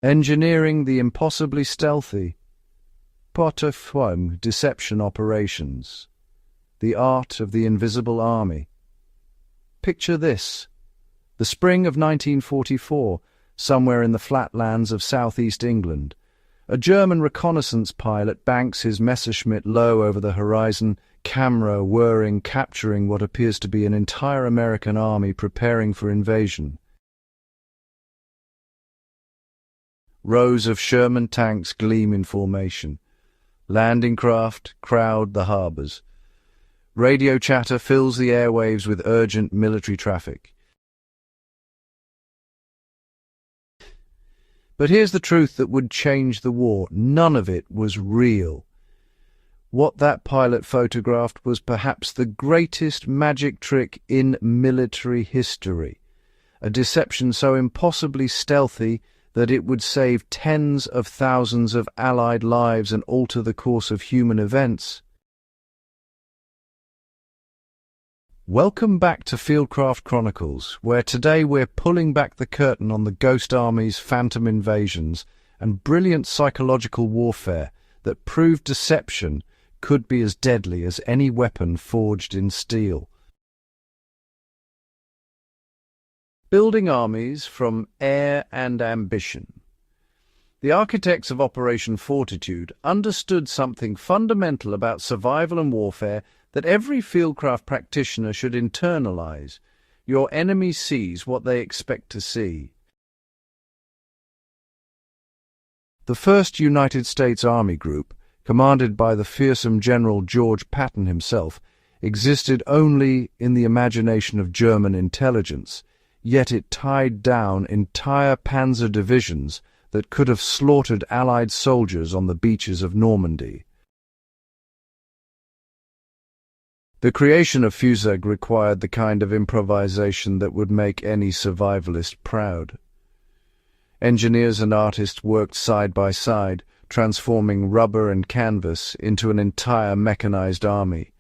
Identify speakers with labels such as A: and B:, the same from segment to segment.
A: Engineering the impossibly stealthy. Pot-au-feu deception operations. The art of the invisible army. Picture this. The spring of 1944, somewhere in the flatlands of southeast England. A German reconnaissance pilot banks his Messerschmitt low over the horizon, camera whirring, capturing what appears to be an entire American army preparing for invasion. Rows of Sherman tanks gleam in formation. Landing craft crowd the harbors. Radio chatter fills the airwaves with urgent military traffic. But here's the truth that would change the war. None of it was real. What that pilot photographed was perhaps the greatest magic trick in military history. A deception so impossibly stealthy that it would save tens of thousands of Allied lives and alter the course of human events. Welcome back to Fieldcraft Chronicles, where today we're pulling back the curtain on the Ghost Army's phantom invasions and brilliant psychological warfare that proved deception could be as deadly as any weapon forged in steel. Building armies from air and ambition. The architects of Operation Fortitude understood something fundamental about survival and warfare that every Fieldcraft practitioner should internalize. Your enemy sees what they expect to see. The 1st United States Army Group, commanded by the fearsome General George Patton himself, existed only in the imagination of German intelligence, yet it tied down entire panzer divisions that could have slaughtered Allied soldiers on the beaches of Normandy. The creation of Fuseg required the kind of improvisation that would make any survivalist proud. Engineers and artists worked side by side, transforming rubber and canvas into an entire mechanized army.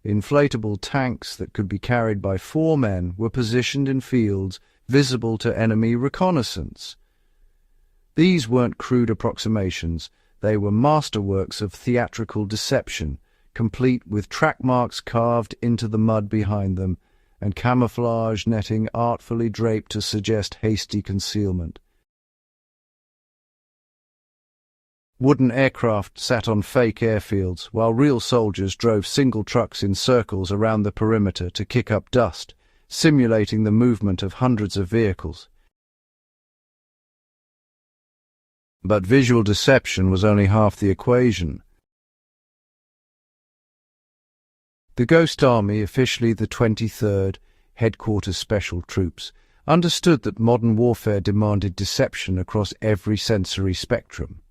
A: Inflatable tanks that could be carried by 4 men were positioned in fields visible to enemy reconnaissance. These weren't crude approximations. They were masterworks of theatrical deception, complete with track marks carved into the mud behind them and camouflage netting artfully draped to suggest hasty concealment. Wooden aircraft sat on fake airfields, while real soldiers drove single trucks in circles around the perimeter to kick up dust, simulating the movement of hundreds of vehicles. But visual deception was only half the equation. The Ghost Army, officially the 23rd Headquarters Special Troops, understood that modern warfare demanded deception across every sensory spectrum.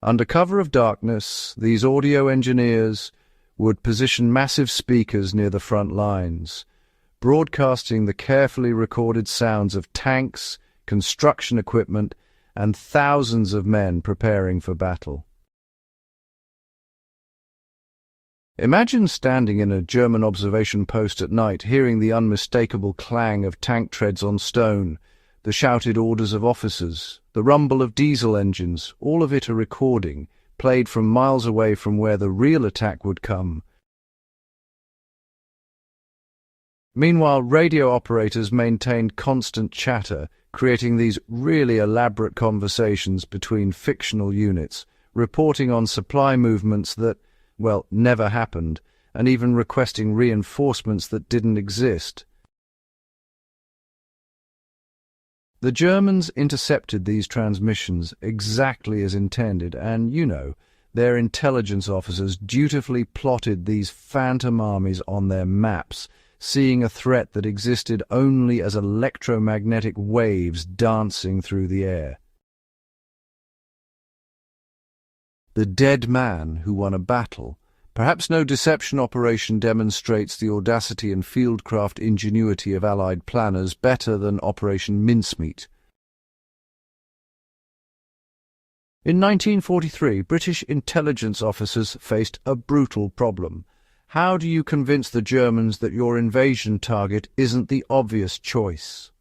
A: Under cover of darkness, these audio engineers would position massive speakers near the front lines, broadcasting the carefully recorded sounds of tanks, construction equipment, and thousands of men preparing for battle. Imagine standing in a German observation post at night, hearing the unmistakable clang of tank treads on stone, the shouted orders of officers, the rumble of diesel engines, all of it a recording, played from miles away from where the real attack would come. Meanwhile, radio operators maintained constant chatter, creating these really elaborate conversations between fictional units, reporting on supply movements that, well, never happened, and even requesting reinforcements that didn't exist. The Germans intercepted these transmissions exactly as intended, and, their intelligence officers dutifully plotted these phantom armies on their maps, seeing a threat that existed only as electromagnetic waves dancing through the air. The dead man who won a battle. Perhaps no deception operation demonstrates the audacity and fieldcraft ingenuity of Allied planners better than Operation Mincemeat. In 1943, British intelligence officers faced a brutal problem: How do you convince the Germans that your invasion target isn't the obvious choice?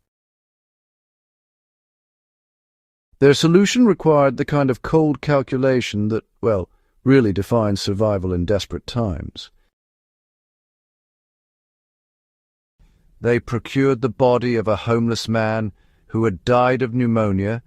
A: Their solution required the kind of cold calculation that, well, really defines survival in desperate times. They procured the body of a homeless man who had died of pneumonia,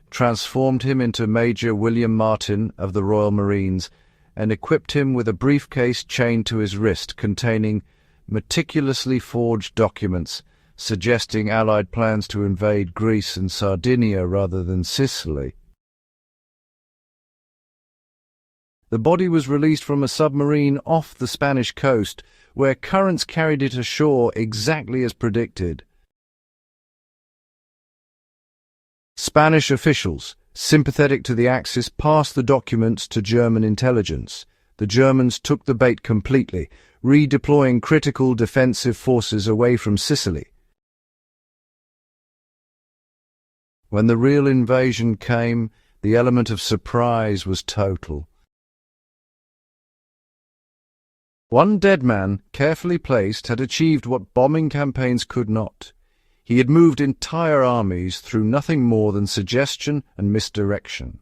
A: transformed him into Major William Martin of the Royal Marines, and equipped him with a briefcase chained to his wrist containing meticulously forged documents suggesting Allied plans to invade Greece and Sardinia rather than Sicily. The body was released from a submarine off the Spanish coast, where currents carried it ashore exactly as predicted. Spanish officials, sympathetic to the Axis, passed the documents to German intelligence. The Germans took the bait completely, redeploying critical defensive forces away from Sicily. When the real invasion came, the element of surprise was total. One dead man, carefully placed, had achieved what bombing campaigns could not. He had moved entire armies through nothing more than suggestion and misdirection.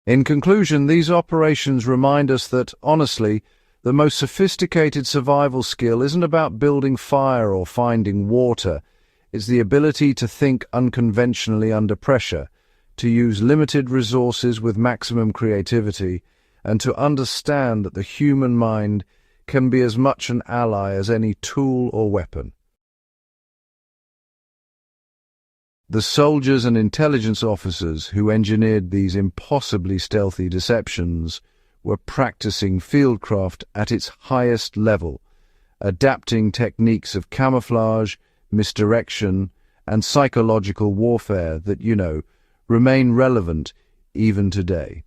A: In conclusion, these operations remind us that, honestly, the most sophisticated survival skill isn't about building fire or finding water. It's the ability to think unconventionally under pressure, to use limited resources with maximum creativity, and to understand that the human mind can be as much an ally as any tool or weapon. The soldiers and intelligence officers who engineered these impossibly stealthy deceptions were practicing fieldcraft at its highest level, adapting techniques of camouflage, misdirection, and psychological warfare that, remain relevant even today.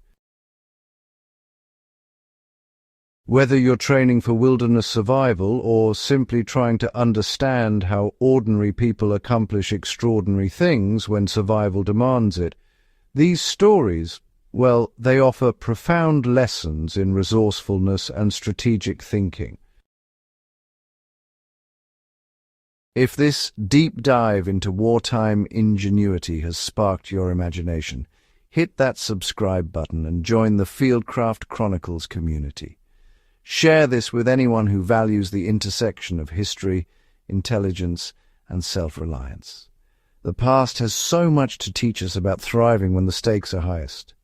A: Whether you're training for wilderness survival or simply trying to understand how ordinary people accomplish extraordinary things when survival demands it, these stories, well, they offer profound lessons in resourcefulness and strategic thinking. If this deep dive into wartime ingenuity has sparked your imagination, hit that subscribe button and join the Fieldcraft Chronicles community. Share this with anyone who values the intersection of history, intelligence, and self-reliance. The past has so much to teach us about thriving when the stakes are highest.